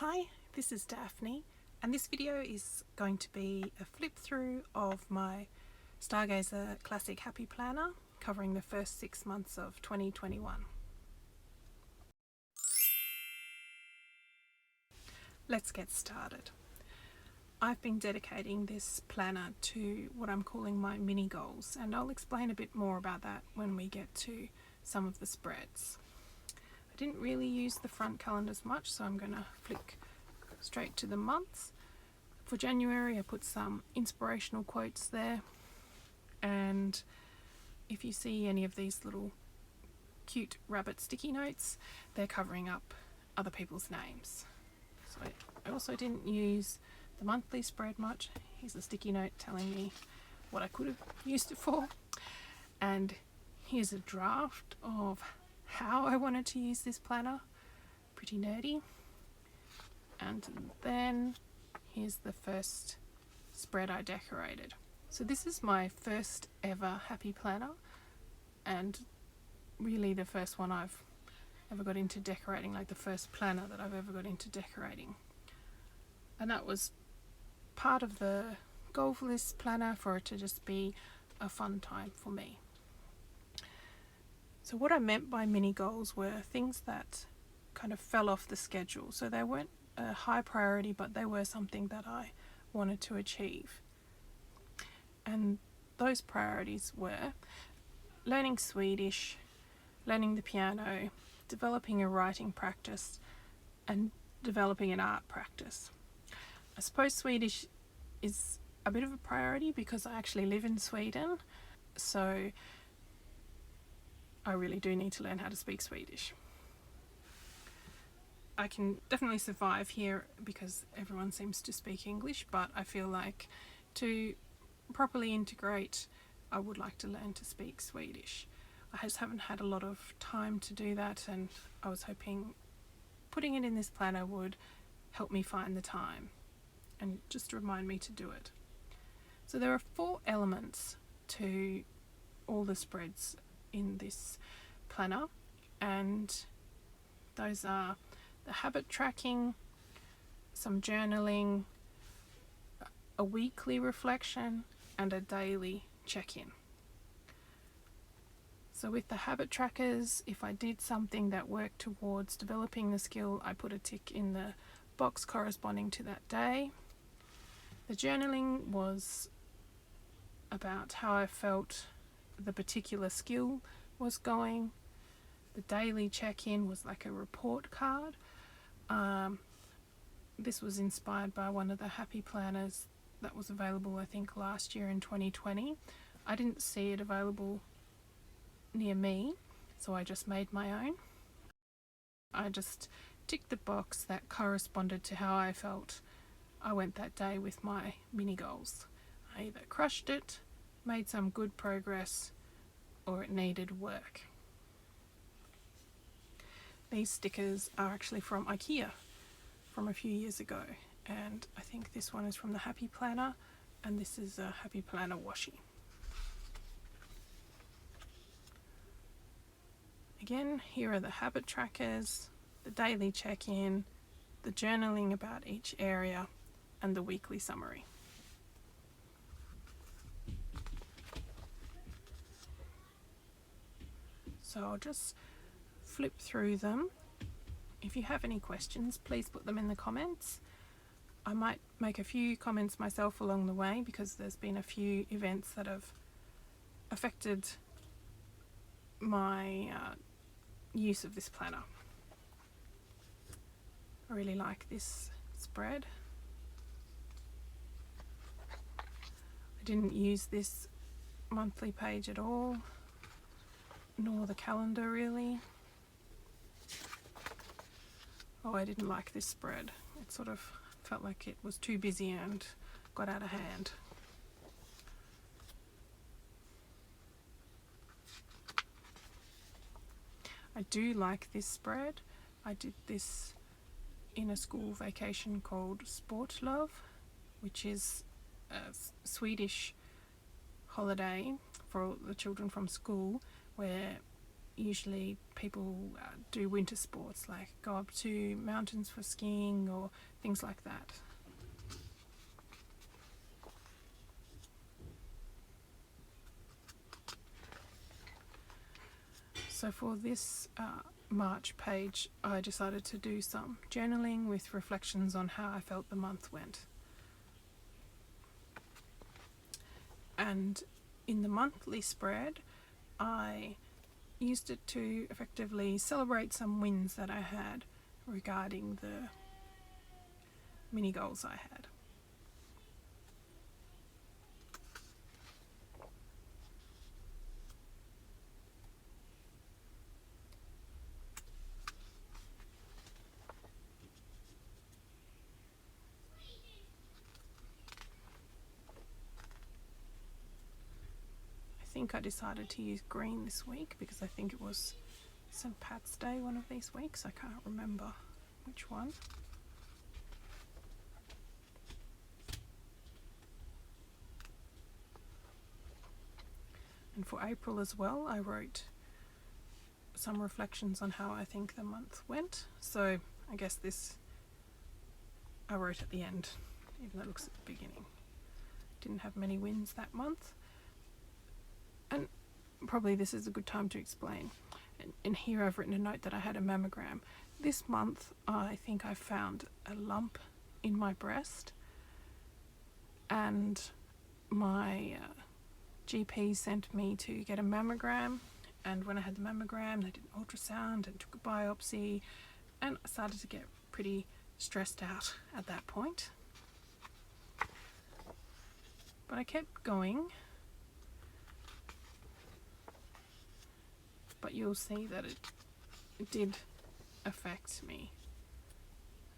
Hi, this is Daphne, and this video is going to be a flip through of my Stargazer Classic Happy Planner covering the first 6 months of 2021. Let's get started. I've been dedicating this planner to what I'm calling my mini goals, and I'll explain a bit more about that when we get to some of the spreads. I didn't really use the front calendars much, so I'm going to flick straight to the months. For January, I put some inspirational quotes there, and if you see any of these little cute rabbit sticky notes, they're covering up other people's names. So I also didn't use the monthly spread much. Here's a sticky note telling me what I could have used it for, and here's a draft of how I wanted to use this planner. Pretty nerdy. And then here's the first spread I decorated. So this is my first ever happy planner, and really the first one I've ever got into decorating, like the first planner that I've ever got into decorating. And that was part of the goal for this planner, for it to just be a fun time for me. So what I meant by mini goals were things that kind of fell off the schedule. So they weren't a high priority, but they were something that I wanted to achieve. And those priorities were learning Swedish, learning the piano, developing a writing practice, and developing an art practice. I suppose Swedish is a bit of a priority because I actually live in Sweden, so I really do need to learn how to speak Swedish. I can definitely survive here because everyone seems to speak English, but I feel like to properly integrate, I would like to learn to speak Swedish. I just haven't had a lot of time to do that, and I was hoping putting it in this planner would help me find the time and just remind me to do it. So there are 4 elements to all the spreads in this planner, and those are the habit tracking, some journaling, a weekly reflection, and a daily check-in. So with the habit trackers, if I did something that worked towards developing the skill, I put a tick in the box corresponding to that day. The journaling was about how I felt the particular skill was going. The daily check-in was like a report card. This was inspired by one of the happy planners that was available, I think, last year in 2020. I didn't see it available near me, so I just made my own. I just ticked the box that corresponded to how I felt I went that day with my mini goals. I either crushed it, made some good progress, or it needed work. These stickers are actually from IKEA from a few years ago, and I think this one is from the Happy Planner, and this is a Happy Planner washi. Again, here are the habit trackers, the daily check-in, the journaling about each area, and the weekly summary. So I'll just flip through them. If you have any questions, please put them in the comments. I might make a few comments myself along the way because there's been a few events that have affected my use of this planner. I really like this spread. I didn't use this monthly page at all, nor the calendar really. Oh, I didn't like this spread. It sort of felt like it was too busy and got out of hand. I do like this spread. I did this in a school vacation called Sportlov, which is a Swedish holiday for the children from school where usually people do winter sports, like go up to mountains for skiing or things like that. So for this March page, I decided to do some journaling with reflections on how I felt the month went. And in the monthly spread, I used it to effectively celebrate some wins that I had regarding the mini goals I had. I think I decided to use green this week because I think it was St. Pat's Day one of these weeks. I can't remember which one. And for April as well, I wrote some reflections on how I think the month went. So I guess this I wrote at the end, even though it looks at the beginning. Didn't have many wins that month. And probably this is a good time to explain. And here I've written a note that I had a mammogram. This month I think I found a lump in my breast, and my GP sent me to get a mammogram, and when I had the mammogram they did an ultrasound and took a biopsy, and I started to get pretty stressed out at that point. But I kept going. But you'll see that it did affect me.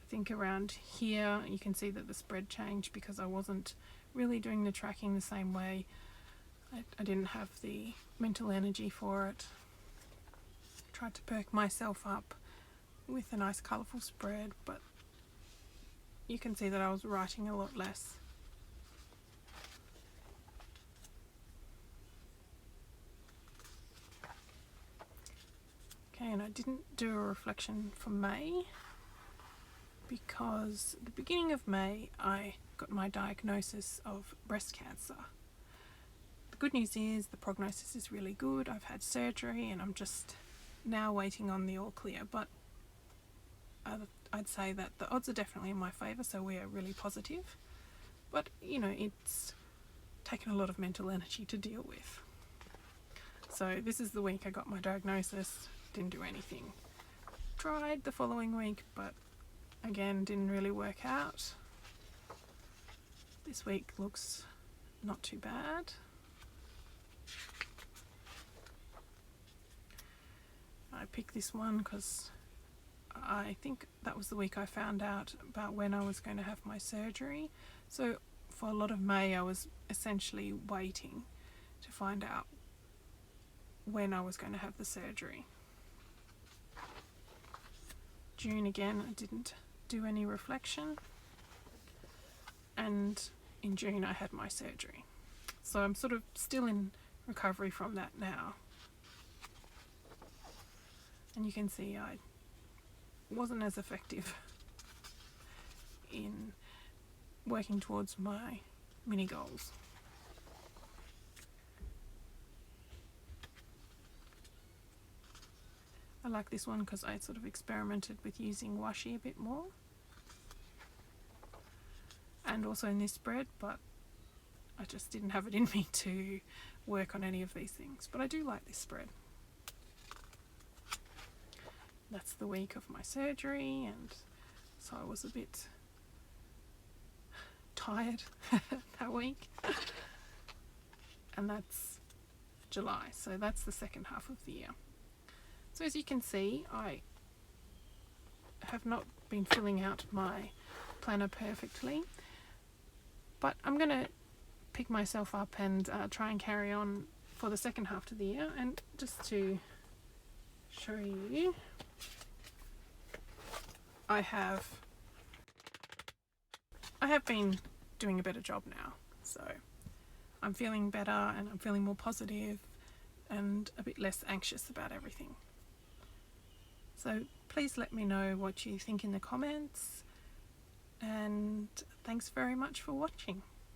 I think around here you can see that the spread changed because I wasn't really doing the tracking the same way. I didn't have the mental energy for it. I tried to perk myself up with a nice colourful spread, but you can see that I was writing a lot less. Okay, and I didn't do a reflection for May because at the beginning of May I got my diagnosis of breast cancer. The good news is the prognosis is really good. I've had surgery and I'm just now waiting on the all clear, but I'd say that the odds are definitely in my favour, so we are really positive. But you know, it's taken a lot of mental energy to deal with. So this is the week I got my diagnosis. Didn't do anything. Tried the following week, but again didn't really work out. This week looks not too bad. I picked this one because I think that was the week I found out about when I was going to have my surgery. So for a lot of May I was essentially waiting to find out when I was going to have the surgery. June again, I didn't do any reflection, and in June I had my surgery. So I'm sort of still in recovery from that now. And you can see I wasn't as effective in working towards my mini goals. I like this one because I sort of experimented with using washi a bit more, and also in this spread, but I just didn't have it in me to work on any of these things. But I do like this spread. That's the week of my surgery, and so I was a bit tired that week. And that's July, so that's the second half of the year. So as you can see, I have not been filling out my planner perfectly, but I'm going to pick myself up and try and carry on for the second half of the year. And just to show you, I have been doing a better job now, so I'm feeling better and I'm feeling more positive. and a bit less anxious about everything. So please let me know what you think in the comments, and thanks very much for watching.